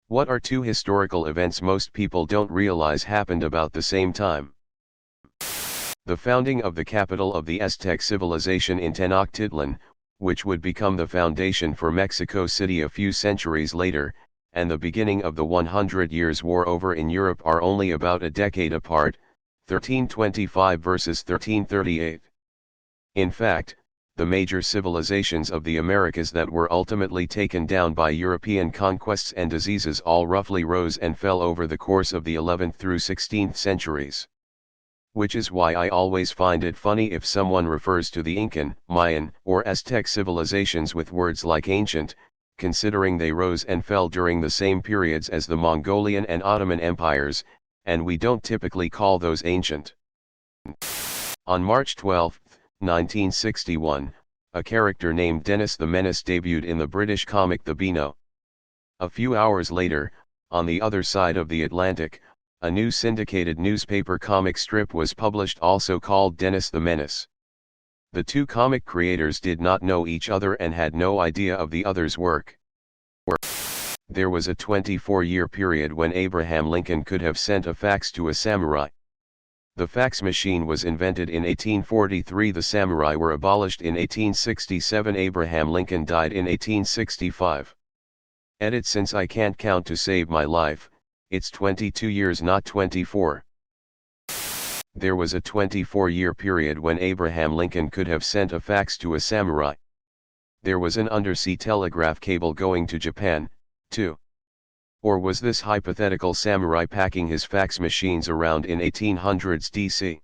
What are two historical events most people don't realize happened about the same time? The founding of the capital of the Aztec civilization in Tenochtitlan, which would become the foundation for Mexico City a few centuries later, and the beginning of the 100 Years' War over in Europe are only about a decade apart, 1325 versus 1338. In fact, the major civilizations of the Americas that were ultimately taken down by European conquests and diseases all roughly rose and fell over the course of the 11th through 16th centuries. Which is why I always find it funny if someone refers to the Incan, Mayan, or Aztec civilizations with words like ancient, considering they rose and fell during the same periods as the Mongolian and Ottoman empires, and we don't typically call those ancient. On March 12, 1961, a character named Dennis the Menace debuted in the British comic The Beano. A few hours later, on the other side of the Atlantic, a new syndicated newspaper comic strip was published also called Dennis the Menace. The two comic creators did not know each other and had no idea of the other's work. There was a 24-year period when Abraham Lincoln could have sent a fax to a samurai. The fax machine was invented in 1843. The samurai were abolished in 1867. Abraham Lincoln died in 1865. Edit: since I can't count to save my life, it's 22 years not 24. There was a 24-year period when Abraham Lincoln could have sent a fax to a samurai. There was an undersea telegraph cable going to Japan, too. Or was this hypothetical samurai packing his fax machines around in 1800s DC?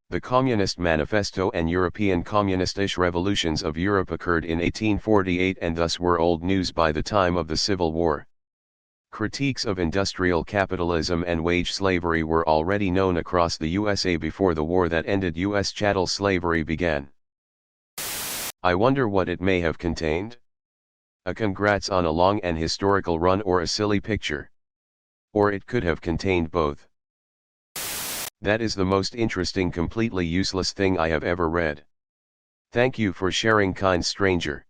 The Communist Manifesto and European communist-ish revolutions of Europe occurred in 1848 and thus were old news by the time of the Civil War. Critiques of industrial capitalism and wage slavery were already known across the USA before the war that ended U.S. chattel slavery began. I wonder what it may have contained? A congrats on a long and historical run or a silly picture. Or it could have contained both. That is the most interesting completely useless thing I have ever read. Thank you for sharing, kind stranger.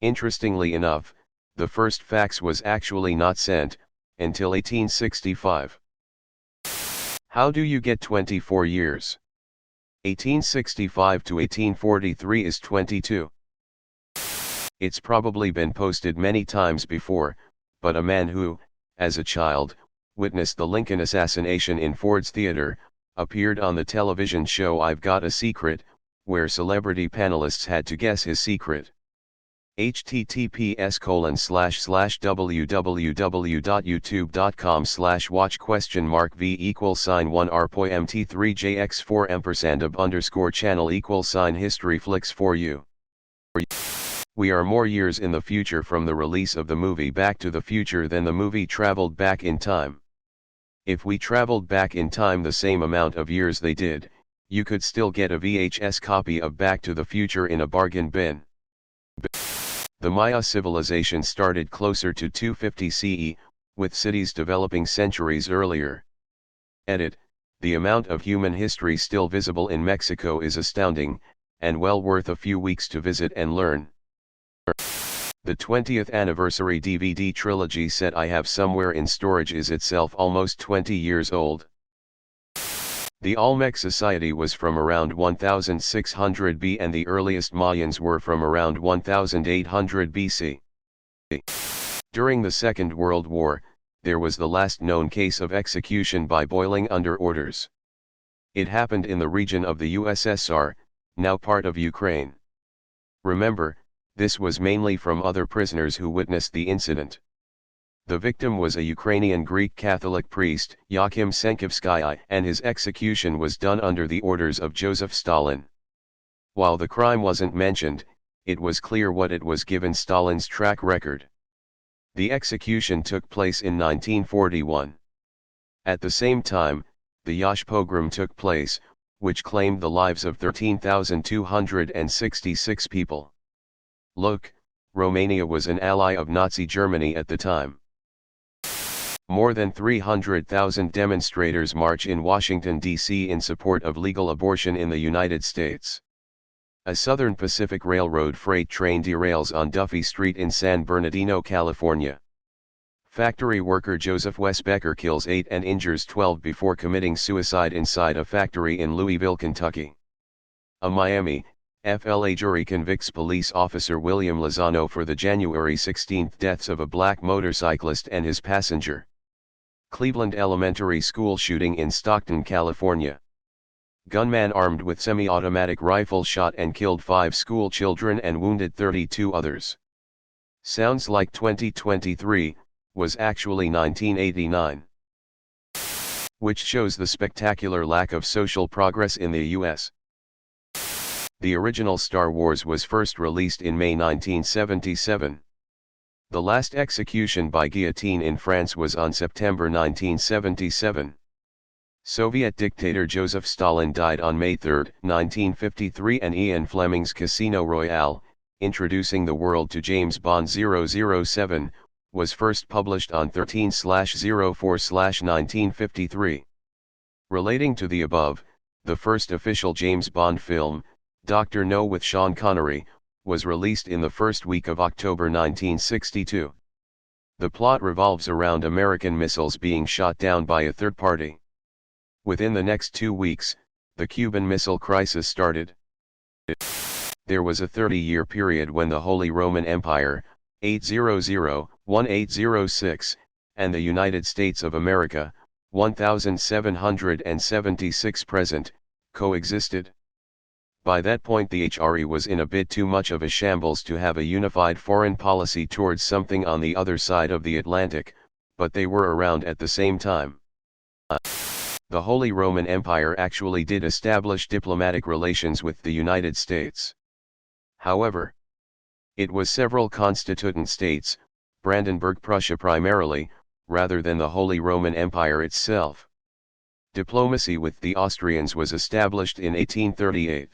Interestingly enough, the first fax was actually not sent until 1865. How do you get 24 years? 1865 to 1843 is 22. It's probably been posted many times before, but a man who, as a child, witnessed the Lincoln assassination in Ford's Theater, appeared on the television show I've Got a Secret, where celebrity panelists had to guess his secret. https://www.youtube.com/watch?mark v=1r.mt3jx4&v_channel=history flicks for you. We are more years in the future from the release of the movie Back to the Future than the movie traveled back in time. If we traveled back in time the same amount of years they did, you could still get a VHS copy of Back to the Future in a bargain bin. The Maya civilization started closer to 250 CE, with cities developing centuries earlier. Edit: the amount of human history still visible in Mexico is astounding, and well worth a few weeks to visit and learn. The 20th anniversary DVD trilogy set I have somewhere in storage is itself almost 20 years old. The Olmec society was from around 1600 B and the earliest Mayans were from around 1800 BC. During the Second World War, there was the last known case of execution by boiling under orders. It happened in the region of the USSR, now part of Ukraine. Remember, this was mainly from other prisoners who witnessed the incident. The victim was a Ukrainian Greek Catholic priest, Yakim Senkivsky, and his execution was done under the orders of Joseph Stalin. While the crime wasn't mentioned, it was clear what it was given Stalin's track record. The execution took place in 1941. At the same time, the Yash pogrom took place, which claimed the lives of 13,266 people. Look, Romania was an ally of Nazi Germany at the time. More than 300,000 demonstrators march in Washington, D.C. in support of legal abortion in the United States. A Southern Pacific Railroad freight train derails on Duffy Street in San Bernardino, California. Factory worker Joseph Westbecker kills 8 and injures 12 before committing suicide inside a factory in Louisville, Kentucky. A Miami, FLA jury convicts police officer William Lozano for the January 16 deaths of a black motorcyclist and his passenger. Cleveland Elementary School shooting in Stockton, California. Gunman armed with semi-automatic rifle shot and killed 5 school children and wounded 32 others. Sounds like 2023, was actually 1989. Which shows the spectacular lack of social progress in the US. The original Star Wars was first released in May 1977. The last execution by guillotine in France was on September 1977. Soviet dictator Joseph Stalin died on May 3, 1953, and Ian Fleming's Casino Royale, Introducing the World to James Bond 007, was first published on 13/04/1953. Relating to the above, the first official James Bond film, Dr. No with Sean Connery, was released in the first week of October 1962. The plot revolves around American missiles being shot down by a third party. Within the next 2 weeks, the Cuban Missile Crisis started. There was a 30-year period when the Holy Roman Empire, 800-1806, and the United States of America, 1776 present, coexisted. By that point the HRE was in a bit too much of a shambles to have a unified foreign policy towards something on the other side of the Atlantic, but they were around at the same time. The Holy Roman Empire actually did establish diplomatic relations with the United States. However, it was several constituent states, Brandenburg Prussia primarily, rather than the Holy Roman Empire itself. Diplomacy with the Austrians was established in 1838.